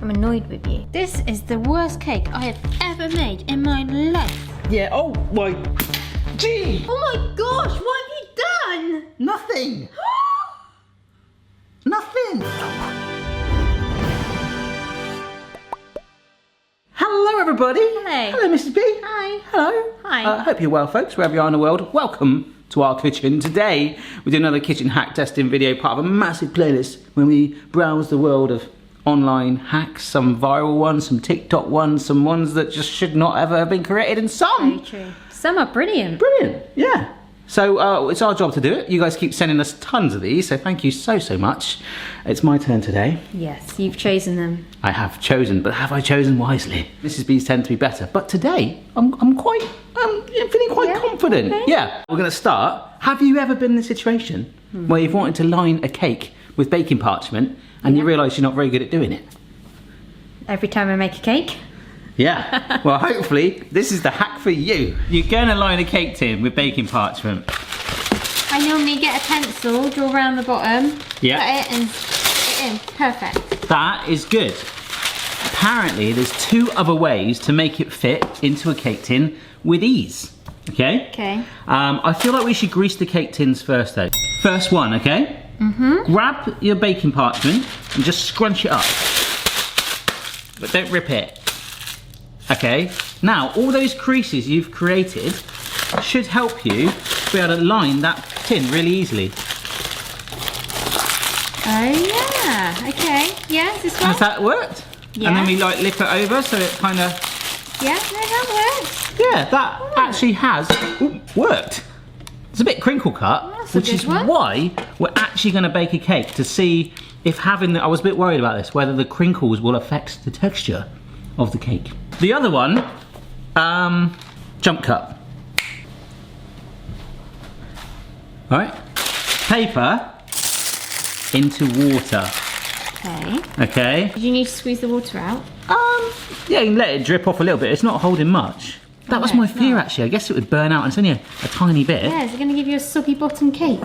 I'm annoyed with you. This is the worst cake I have ever made in my life. Yeah, oh my... Gee! Oh my gosh, what have you done? Nothing! Nothing! Hello everybody! Hello. Hello Mrs. B! Hi. Hello! Hi. Hope you're well folks, wherever you are in the world. Welcome to our kitchen. Today we do another kitchen hack testing video, part of a massive playlist when we browse the world of online hacks, some viral ones, some TikTok ones, some ones that just should not ever have been created, and some... Very true. Some are brilliant. Brilliant, yeah. So it's our job to do it. You guys keep sending us tons of these, so thank you so much. It's my turn today. Yes, you've chosen them. I have chosen, but have I chosen wisely? Mrs. B's tend to be better, but today I'm feeling quite confident. Okay. Yeah, we're gonna start. Have you ever been in a situation where you've wanted to line a cake with baking parchment and you realise you're not very good at doing it? Every time I make a cake. Yeah, well hopefully this is the hack for you. You're gonna line a cake tin with baking parchment. I normally get a pencil, draw around the bottom, Yeah. put it and stick it in. Perfect. That is good. Apparently there's two other ways to make it fit into a cake tin with ease. Okay? Okay. I feel like we should grease the cake tins first though. First one, okay? Grab your baking parchment and just scrunch it up. But don't rip it. Okay, now all those creases you've created should help you be able to line that tin really easily. Oh yeah, okay. Yeah, this one? Has that worked? Yeah. And then we like lip it over so it kind of... Yeah, no, that works. Yeah, that actually has worked. It's a bit crinkle cut, That's a which good is one. why we're actually going to bake a cake to see if having the... I was a bit worried about this, whether the crinkles will affect the texture of the cake. The other one, jump cut. All right, paper into water. Okay. Okay. Did you need to squeeze the water out? Yeah, you can let it drip off a little bit. It's not holding much. That was No, my it's fear not. actually. I guess it would burn out, and it's only a tiny bit. Yeah, is it going to give you a soggy bottom cake?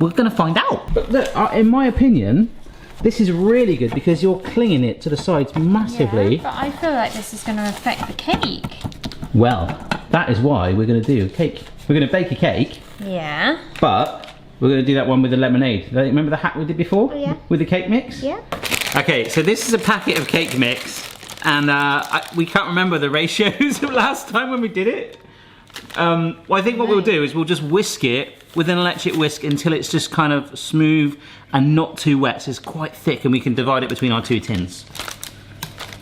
We're going to find out. But look, in my opinion, this is really good because you're clinging it to the sides massively. Yeah, but I feel like this is going to affect the cake. Well, that is why we're going to do a cake. We're going to bake a cake, Yeah. but we're going to do that one with the lemonade. Remember the hack we did before? Oh, yeah. With the cake mix? Yeah. Okay, so this is a packet of cake mix, and we can't remember the ratios of last time when we did it. Well, I think what we'll do is we'll just whisk it with an electric whisk until it's just kind of smooth and not too wet, so it's quite thick, and we can divide it between our two tins.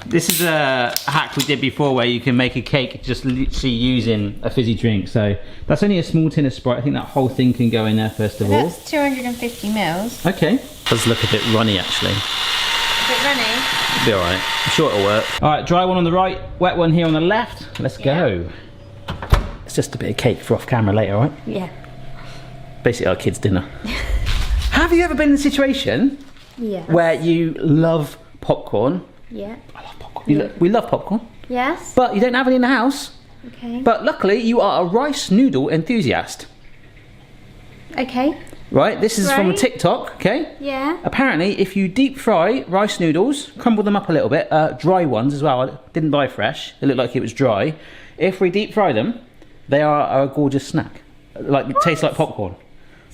This is a hack we did before where you can make a cake just literally using a fizzy drink, so that's only a small tin of Sprite. I think that whole thing can go in there first of all. That's 250 mils. Okay. Does look a bit runny actually. A bit runny. Be alright. I'm sure it'll work. Alright, dry one on the right, wet one here on the left. Let's go. It's just a bit of cake for off camera later, alright? Yeah. Basically our kids' dinner. Have you ever been in a situation where you love popcorn? Yeah. I love popcorn. We love popcorn. Yes. But you don't have any in the house. Okay. But luckily you are a rice noodle enthusiast. Okay. Right, this is from a Right. TikTok, okay? Yeah. Apparently, if you deep fry rice noodles, crumble them up a little bit, dry ones as well, I didn't buy fresh, it looked like it was dry. If we deep fry them, they are a gorgeous snack. Like, it tastes like popcorn.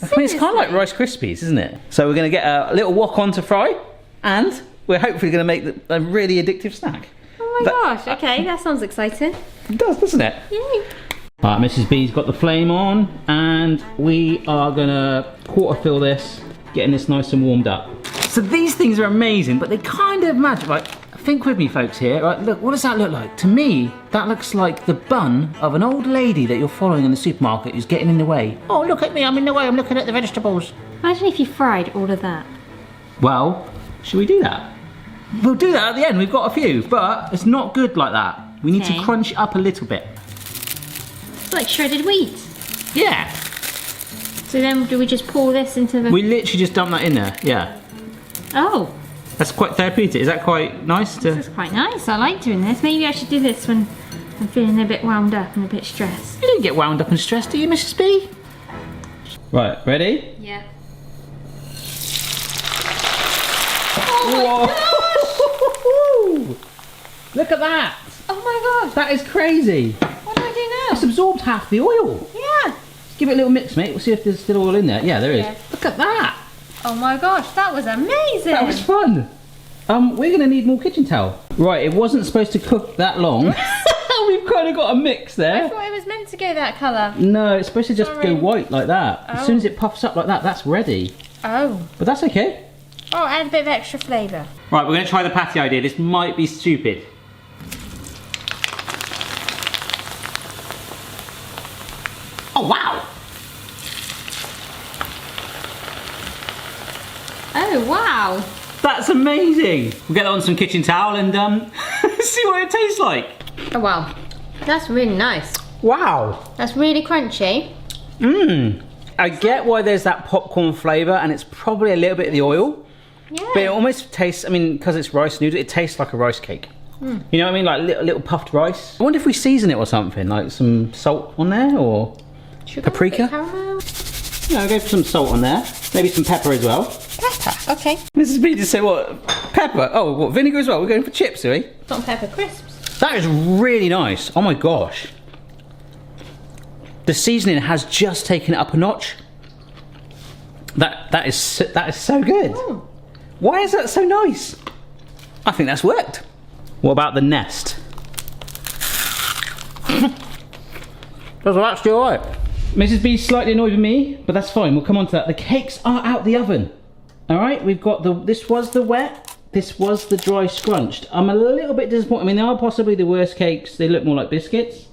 I mean, it's kind of like Rice Krispies, isn't it? So we're going to get a little wok on to fry, and we're hopefully going to make a really addictive snack. Oh my gosh. Okay, that sounds exciting. It does, doesn't it? Yay. Right, Mrs. B's got the flame on, and we are gonna quarter fill this, getting this nice and warmed up. So these things are amazing, but they kind of magic. Like, think with me, folks. Here, right? Look, what does that look like? To me, that looks like the bun of an old lady that you're following in the supermarket who's getting in the way. Oh, look at me! I'm in the way. I'm looking at the vegetables. Imagine if you fried all of that. Well, should we do that? We'll do that at the end. We've got a few, but it's not good like that. We need to Okay. crunch it up a little bit. It's like shredded wheat. Yeah. So then do we just pour this into the... We literally just dump that in there. Yeah. Oh, That's quite therapeutic. Is that quite nice to... this is quite nice. I like doing this. Maybe I should do this when I'm feeling a bit wound up and a bit stressed. You don't get wound up and stressed, do you, Mrs. B? Right, ready? Yeah. Whoa! Look at that. Oh my god. That is crazy. What do I It's do now? absorbed half the oil. Yeah. Give it a little mix, mate. We'll see if there's still oil in there. Yeah, there is. Yeah. Look at that. Oh my gosh, that was amazing. That was fun. We're going to need more kitchen towel. Right, it wasn't supposed to cook that long. We've kind of got a mix I there. thought it was meant to go that colour. No, it's supposed to just Sorry. go white like that. As Oh. soon as it puffs up like that, that's ready. Oh. But that's okay. Oh, add a bit of extra flavour. Right, we're going to try the patty idea. This might be stupid. Oh, wow. Oh wow. That's amazing. We'll get that on some kitchen towel and see what it tastes like. Oh wow. That's really nice. Wow. That's really crunchy. Mmm. I get why there's that popcorn flavour and it's probably a little bit of the oil. Yeah. But it almost tastes, I mean, because it's rice noodle, it tastes like a rice cake. You know what I mean? Like little puffed rice. I wonder if we season it or something, like some salt on there or Sugar, paprika? caramel. No, go for some salt on there. Maybe some pepper as well. Pepper. Okay. Mrs. B just said what? Pepper? Oh, what? Vinegar as well? We're going for chips, are we? Salt and pepper crisps. That is really nice. Oh my gosh. The seasoning has just taken it up a notch. That is so good. Mm. Why is that so nice? I think that's worked. What about the nest? That's actually alright. Mrs. B's slightly annoyed with me, but that's fine. We'll come on to that. The cakes are out the oven. Alright, we've got this was the wet, this was the dry scrunched. I'm a little bit disappointed. I mean, they are possibly the worst cakes. They look more like biscuits.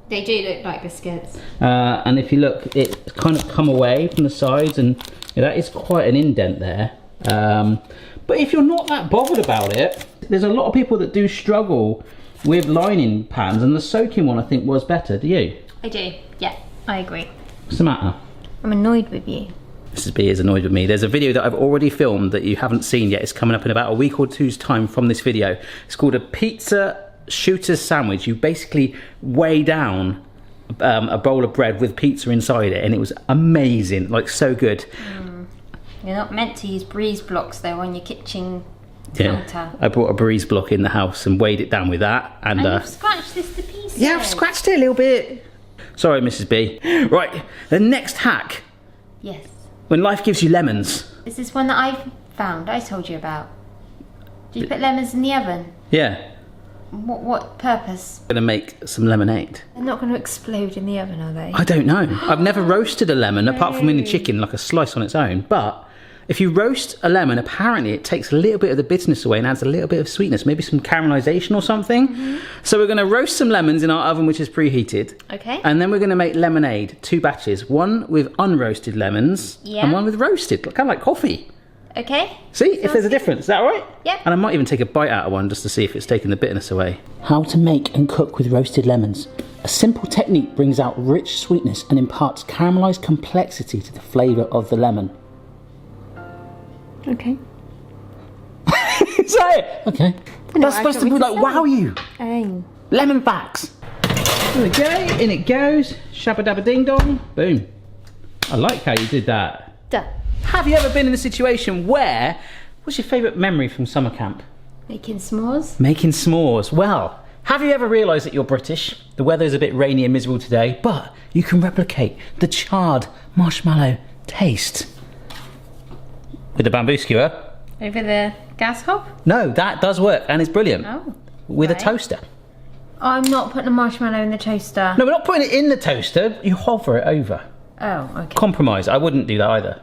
They do look like biscuits. And if you look, it's kind of come away from the sides, and that is quite an indent there. But if you're not that bothered about it, there's a lot of people that do struggle with lining pans, and the soaking one I think was better. Do you? I do. Yeah, I agree. What's the matter? I'm annoyed with you. Mrs. B is annoyed with me. There's a video that I've already filmed that you haven't seen yet. It's coming up in about a week or two's time from this video. It's called a pizza shooter's sandwich. You basically weigh down a bowl of bread with pizza inside it, and it was amazing, like so good. You're not meant to use breeze blocks though on your kitchen counter. I brought a breeze block in the house and weighed it down with that, and you've scratched this to pieces. yeah, I've scratched it a little bit. Sorry, Mrs. B. Right, the next hack. Yes. When life gives you lemons. Is this one that I found? I told you about. Did you put lemons in the oven? Yeah. What purpose? I'm gonna make some lemonade. They're not going to explode in the oven, are they? I don't know. I've never roasted a lemon apart from in the chicken, like a slice on its own. But if you roast a lemon, apparently it takes a little bit of the bitterness away and adds a little bit of sweetness, maybe some caramelization or something. So we're gonna roast some lemons in our oven, which is preheated. Okay. And then we're gonna make lemonade, 2 batches. One with unroasted lemons Yeah. and one with roasted, kind of like coffee. Okay. See, if there's a difference, is that all right? Yep. And I might even take a bite out of one just to see if it's taken the bitterness away. How to make and cook with roasted lemons. A simple technique brings out rich sweetness and imparts caramelized complexity to the flavour of the lemon. Okay. Is that it? Okay. That's supposed to be like wow you. Oh. Lemon facts. There we go, in it goes. Shabba dabba ding dong. Boom. I like how you did that. Done. Have you ever been in a situation where, what's your favourite memory from summer camp? Making s'mores. Making s'mores. Well, have you ever realised that you're British? The weather's a bit rainy and miserable today, but you can replicate the charred marshmallow taste. With a bamboo skewer? Over the gas hob? No, that does work and it's brilliant. Oh. With a right. toaster. I'm not putting a marshmallow in the toaster. No, we're not putting it in the toaster, you hover it over. Oh, okay. Compromise, I wouldn't do that either.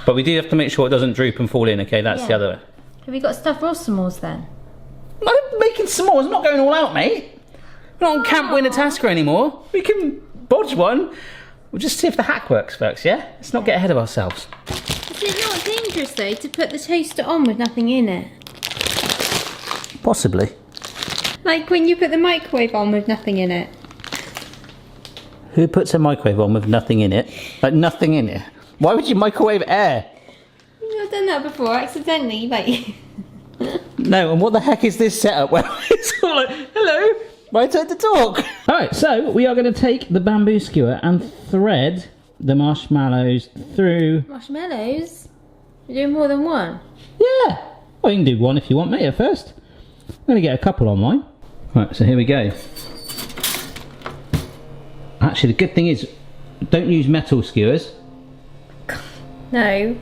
But we do have to make sure it doesn't droop and fall in, okay? That's the Yeah. other. Have you got stuffed raw s'mores then? I'm making s'mores, I'm not going all out, mate. We're not on Camp Winter Tasker anymore. We can bodge one. We'll just see if the hack works first, yeah? Let's not get ahead of ourselves. Is it not dangerous though to put the toaster on with nothing in it? Possibly. Like when you put the microwave on with nothing in it. Who puts a microwave on with nothing in it? Like nothing in it? Why would you microwave air? I've done that before accidentally, like. No, and what the heck is this setup? Well, it's all like, hello, my turn to talk. All right, so we are going to take the bamboo skewer and thread the marshmallows through. Marshmallows? You're doing more than one? Yeah, well, you can do one if you want, mate, at first. I'm going to get a couple on mine. Right, so here we go. Actually, the good thing is, don't use metal skewers. No.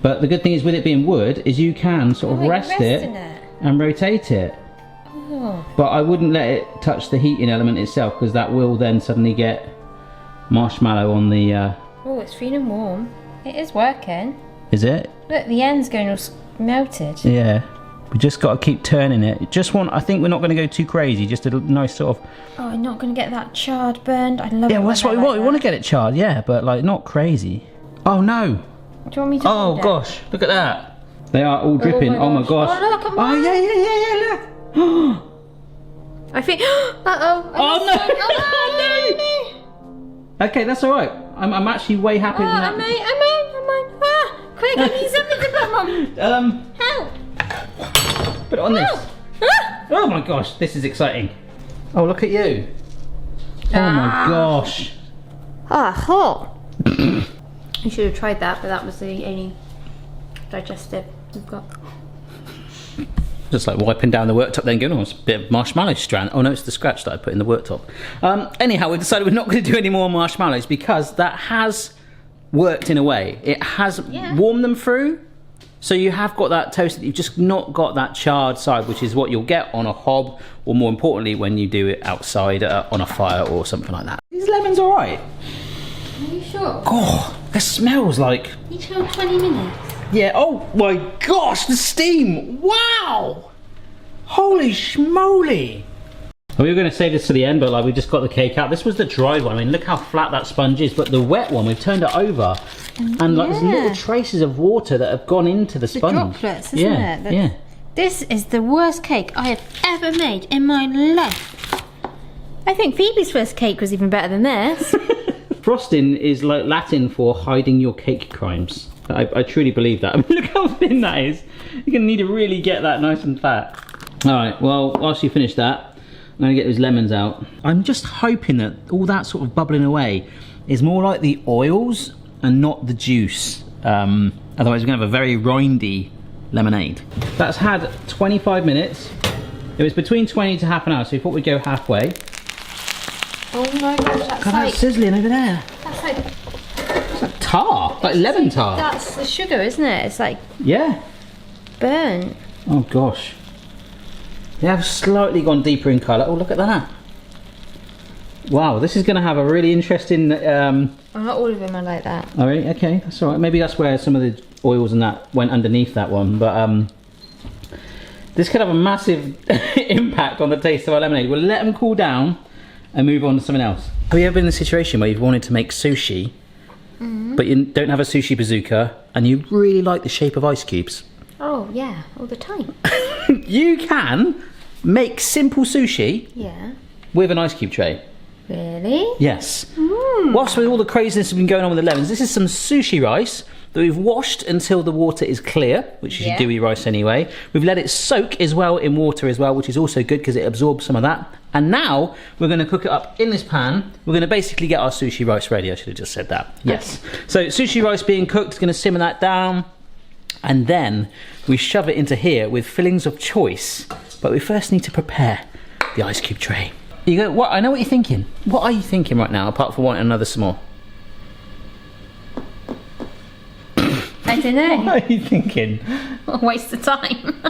But the good thing is with it being wood, is you can sort of rest it and rotate it. Oh. But I wouldn't let it touch the heating element itself, because that will then suddenly get marshmallow on the... Oh, it's feeling warm. It is working. Is it? Look, the end's going all melted. Yeah. We just got to keep turning it. I think we're not going to go too crazy, just a nice sort of... Oh, I'm not going to get that charred burned. I love it. Yeah, well, that's what we like want. We want to get it charred, yeah, but like not crazy. Oh no! Do you want me to Oh hold it? gosh, look at that. They are all dripping. Oh my gosh. Oh, look at Oh mine. yeah, look. I think... Uh-oh. Oh no! Okay, that's all right. I'm actually way happy with that. I'm mine. Ah, quick, I need something to put on. Help. Put it on this. Ah. Oh my gosh, this is exciting. Oh, look at you. Oh my gosh. Ah, hot. You should have tried that, but that was the only digestive we've got. Just like wiping down the worktop, then going, oh, it's a bit of marshmallow strand. Oh no, it's the scratch that I put in the worktop. Anyhow, we decided we're not going to do any more marshmallows because that has worked in a way. It has warmed them through. So you have got that toasted, you've just not got that charred side, which is what you'll get on a hob, or more importantly, when you do it outside on a fire or something like that. These lemons all right? Are you sure? Oh, it smells like... You chilled 20 minutes. Yeah, oh my gosh, the steam! Wow! Holy schmoly! We were going to save this to the end, but like we just got the cake out. This was the dry one. I mean, look how flat that sponge is. But the wet one, we've turned it over, and like there's little traces of water that have gone into the sponge. Droplets, isn't it? Yeah. This is the worst cake I have ever made in my life. I think Phoebe's first cake was even better than this. Frosting is like Latin for hiding your cake crimes. I truly believe that. I mean, look how thin that is. You're going to need to really get that nice and fat. All right, well, whilst you finish that, I'm going to get those lemons out. I'm just hoping that all that sort of bubbling away is more like the oils and not the juice. Otherwise we're going to have a very rindy lemonade. That's had 25 minutes. It was between 20 to half an hour, so we thought we'd go halfway. Oh my gosh, that's God, like... that's sizzling over there. That's like... It's like tar, like lemon tar. That's the sugar, isn't it? It's like Yeah. burnt. Oh gosh. They have slightly gone deeper in colour. Oh, look at that. Wow, this is going to have a really interesting... Not all of them are like that. All right, okay, that's all right. Maybe that's where some of the oils and that went underneath that one. But this could have a massive impact on the taste of our lemonade. We'll let them cool down and move on to something else. Have you ever been in a situation where you've wanted to make sushi, but you don't have a sushi bazooka, and you really like the shape of ice cubes? Oh, yeah, all the time. You can make simple sushi with an ice cube tray. Really? Yes. Whilst with all the craziness that's been going on with the lemons, this is some sushi rice that we've washed until the water is clear, which is your dewy rice anyway. We've let it soak as well in water as well, which is also good because it absorbs some of that. And now we're going to cook it up in this pan. We're going to basically get our sushi rice ready. I should have just said that. Yes. Okay. So sushi rice being cooked, going to simmer that down. And then we shove it into here with fillings of choice. But we first need to prepare the ice cube tray. You go, what? I know what you're thinking. What are you thinking right now, apart from wanting another s'more? I don't know. What are you thinking? What a waste of time.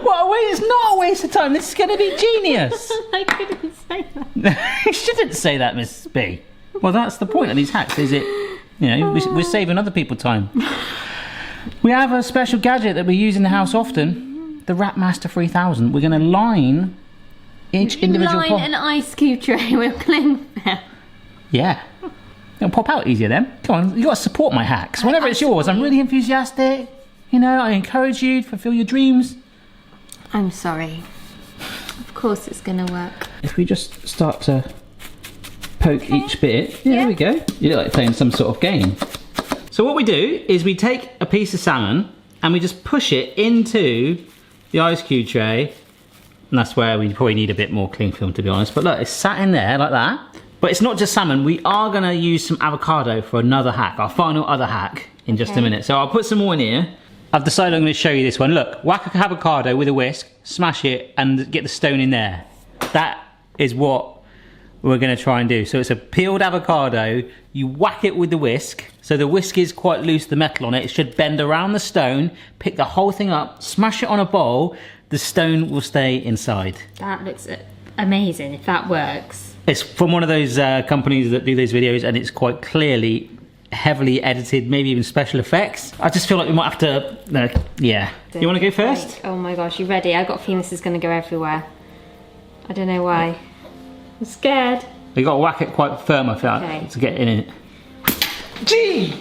What a waste! It's not a waste of time. This is going to be genius. I couldn't say that. You shouldn't say that, Miss B. Well, that's the point of these hacks, is it? You know, we're saving other people time. We have a special gadget that we use in the house often, the Rapmaster 3000. We're going to line each individual pot. Line an ice cube tray with cling film. Yeah. It'll pop out easier then. Come on, you got to support my hacks. Whenever it's yours, I'm really enthusiastic. You know, I encourage you to fulfill your dreams. I'm sorry. Of course it's going to work. If we just start to poke each bit. Yeah, there we go. You look like playing some sort of game. So what we do is we take a piece of salmon and we just push it into the ice cube tray. And that's where we probably need a bit more cling film, to be honest. But look, it's sat in there like that. But it's not just salmon. We are going to use some avocado for another hack, our final other hack, in just a minute. So I'll put some more in here. I've decided I'm going to show you this one. Look, whack a avocado with a whisk, smash it, and get the stone in there. That is what we're going to try and do. So it's a peeled avocado. You whack it with the whisk. So the whisk is quite loose, the metal on it. It should bend around the stone, pick the whole thing up, smash it on a bowl. The stone will stay inside. That looks amazing if that works. It's from one of those companies that do those videos, and it's quite clearly heavily edited, maybe even special effects. I just feel like we might have to, yeah. You want to go first? Oh my gosh, you ready? I've got a feeling this is going to go everywhere. I don't know why. I'm scared. You got to whack it quite firm, I feel like, to get in it. Gee!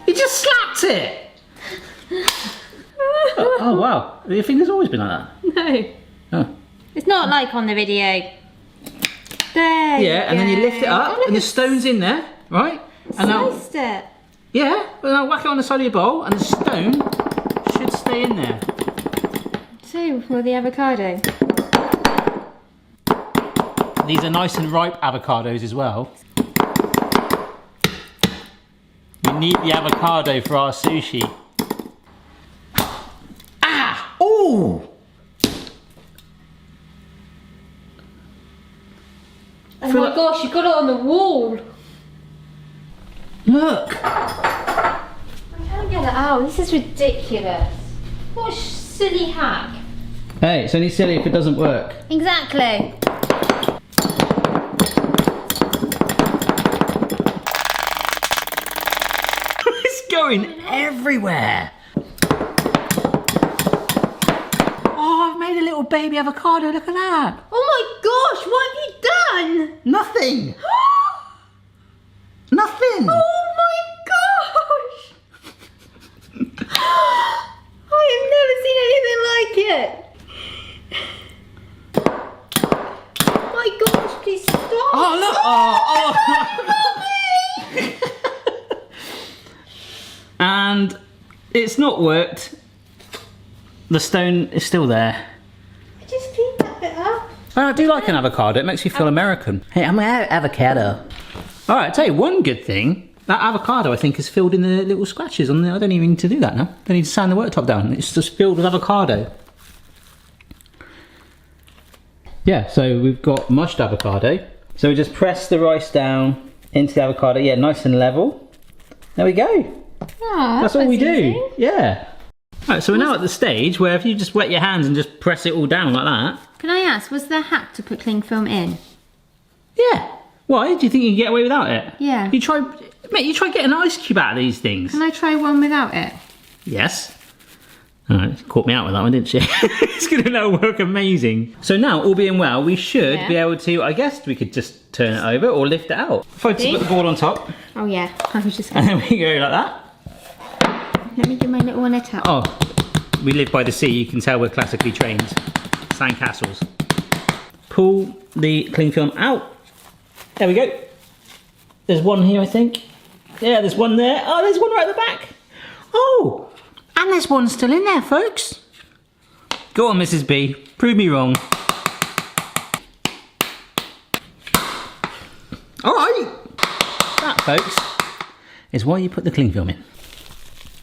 He just slapped it! Oh wow, your finger's always been like that? No. Oh. It's not like on the video. There yeah, and then you lift it up, and the stone's in there, right? And sliced it. Yeah, but now whack it on the side of your bowl, and the stone should stay in there. So, will the avocado? These are nice and ripe avocados as well. We need the avocado for our sushi. Ah! Ooh! Oh my gosh, you got it on the wall. Look! I can't get it out. This is ridiculous. What a silly hack. Hey, it's only silly if it doesn't work. Exactly. It's going everywhere. Oh, I've made a little baby avocado. Look at that. Oh my gosh, what have you done? Nothing. Nothing. Oh my gosh. I have never seen anything like it. Oh my gosh, please stop. Oh, look. Oh. And it's not worked. The stone is still there. I just cleaned that bit up. I do like an avocado. It makes you feel American. Hey, I'm an avocado. All right, I'll tell you one good thing. That avocado, I think, is filled in the little scratches on the... I don't even need to do that now. I don't need to sand the worktop down. It's just filled with avocado. Yeah, so we've got mushed avocado. So we just press the rice down into the avocado. Yeah, nice and level. There we go. Oh, That's all we do. Yeah. All right, so we're now at the stage where if you just wet your hands and just press it all down like that. Can I ask, was there a hack to put cling film in? Yeah. Why? Do you think you can get away without it? Yeah. You try getting an ice cube out of these things. Can I try one without it? Yes. All right, caught me out with that one, didn't she? It's going to now work amazing. So now, all being well, we should be able to, I guess we could just turn it over or lift it out. If I just put the board on top. Oh yeah, I was just And then we go like that. Let me do my little one up. Oh, we live by the sea, you can tell we're classically trained. Sandcastles. Pull the cling film out. There we go. There's one here, I think. Yeah, there's one there. Oh, there's one right at the back. Oh, and there's one still in there, folks. Go on, Mrs. B. Prove me wrong. All right. That, folks, is why you put the cling film in.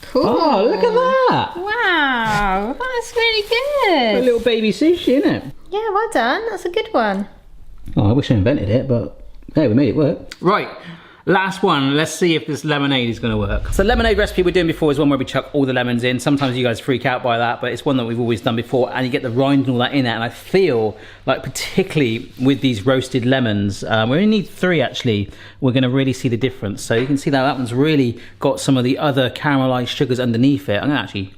Cool. Oh, look at that. Wow, that's really good. A little baby sushi, isn't it? Yeah, well done. That's a good one. Oh, I wish I invented it, but hey, we made it work. Right, last one. Let's see if this lemonade is going to work. So the lemonade recipe we're doing before is one where we chuck all the lemons in. Sometimes you guys freak out by that, but it's one that we've always done before, and you get the rind and all that in it. And I feel like, particularly with these roasted lemons, we only need 3 actually, we're going to really see the difference. So you can see that one's really got some of the other caramelized sugars underneath it. I'm going to actually...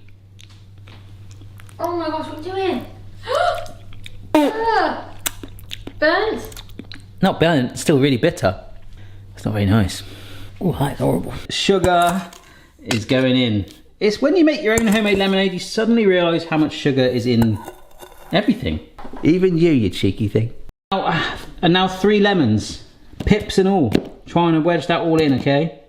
Oh my gosh, what are you doing? Burnt? Not burnt, still really bitter. It's not very nice. Oh, that's horrible. Sugar is going in. It's when you make your own homemade lemonade, you suddenly realise how much sugar is in everything. Even you cheeky thing. Oh, and now 3 lemons, pips and all. Trying to wedge that all in, okay?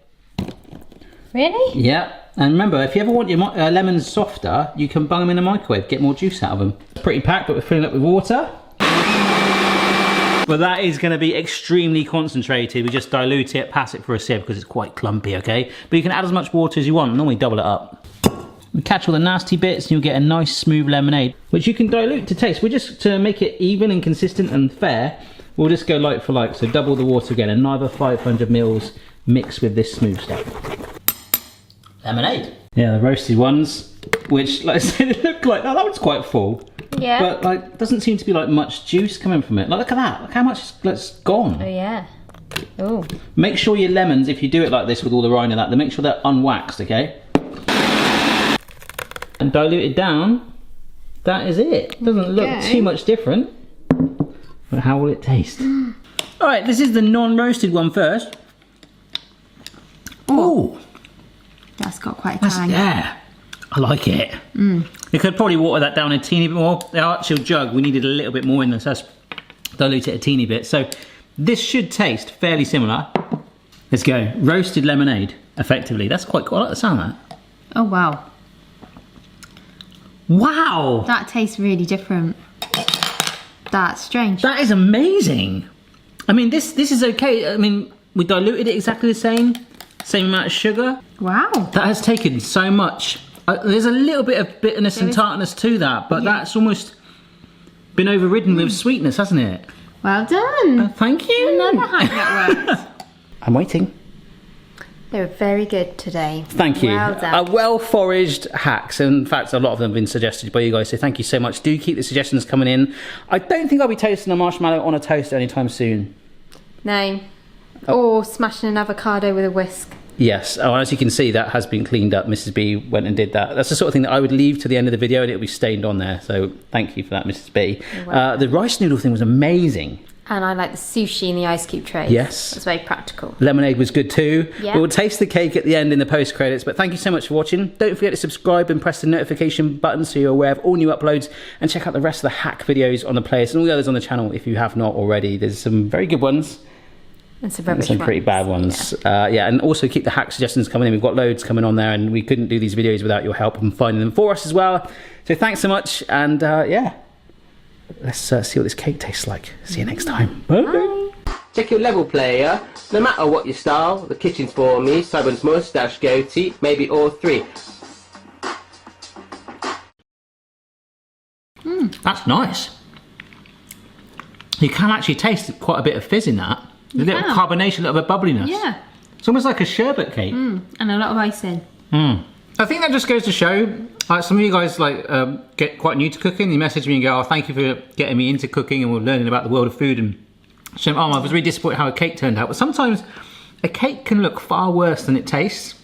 Really? Yeah. And remember, if you ever want your lemons softer, you can bung them in the microwave, get more juice out of them. It's pretty packed, but we're filling it up with water. But that is going to be extremely concentrated. We just dilute it, pass it for a sieve because it's quite clumpy, okay? But you can add as much water as you want. Normally double it up. You catch all the nasty bits and you'll get a nice smooth lemonade, which you can dilute to taste. We're just, to make it even and consistent and fair, we'll just go like for like. So double the water again, another 500 mils mixed with this smooth stuff. Lemonade. Yeah, the roasted ones, which, like I said, it looked like, that one's quite full. Yeah. But like, doesn't seem to be like much juice coming from it. Like, look at that. Look how much is gone. Oh yeah. Oh. Make sure your lemons, if you do it like this with all the rind and that, then make sure they're unwaxed, okay? And dilute it down. That is it. Doesn't look too much different. But how will it taste? All right, this is the non-roasted one first. Oh, that's got quite a tang. Yeah, I like it. You could probably water that down a teeny bit more. The actual jug, we needed a little bit more in this. Let's dilute it a teeny bit. So this should taste fairly similar. Let's go. Roasted lemonade, effectively. That's quite cool. I like the sound of that. Oh wow. Wow. That tastes really different. That's strange. That is amazing. I mean, this is okay. I mean, we diluted it exactly the same amount of sugar. Wow. That has taken so much. There's a little bit of bitterness and tartness to that, but that's almost been overridden with sweetness, hasn't it? Well done. Thank you. Another hack that worked. I'm waiting. They were very good today. Thank you. Well done. Well-foraged hacks. In fact, a lot of them have been suggested by you guys, so thank you so much. Do keep the suggestions coming in. I don't think I'll be toasting a marshmallow on a toast anytime soon. No. Or smashing an avocado with a whisk. Yes. Oh, as you can see, that has been cleaned up. Mrs. B went and did that. That's the sort of thing that I would leave to the end of the video and it'll be stained on there. So thank you for that, Mrs. B. The rice noodle thing was amazing. And I like the sushi in the ice cube tray. Yes. It's very practical. Lemonade was good too. Yeah. We will taste the cake at the end in the post credits, but thank you so much for watching. Don't forget to subscribe and press the notification button so you're aware of all new uploads, and check out the rest of the hack videos on the playlist and all the others on the channel if you have not already. There's some very good ones. And some rubbish some pretty bad ones. Yeah, and also keep the hack suggestions coming in. We've got loads coming on there and we couldn't do these videos without your help in finding them for us as well. So thanks so much, and yeah. Let's see what this cake tastes like. See you next time. Bye. Check your level, player. No matter what your style, the kitchen's for me. Simon's moustache, goatee, maybe all three. That's nice. You can actually taste quite a bit of fizz in that. A little carbonation, a little bit of bubbliness. Yeah. It's almost like a sherbet cake. And a lot of icing. I think that just goes to show, some of you guys get quite new to cooking. You message me and go, oh, thank you for getting me into cooking and we're learning about the world of food. And so, I was really disappointed how a cake turned out. But sometimes a cake can look far worse than it tastes.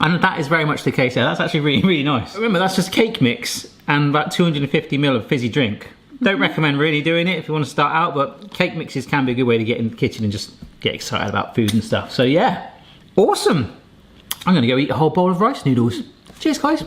And that is very much the case there. That's actually really, really nice. Remember, that's just cake mix and about 250 ml of fizzy drink. Don't recommend really doing it if you want to start out, but cake mixes can be a good way to get in the kitchen and just get excited about food and stuff. So yeah, awesome. I'm gonna go eat a whole bowl of rice noodles. Cheers, guys.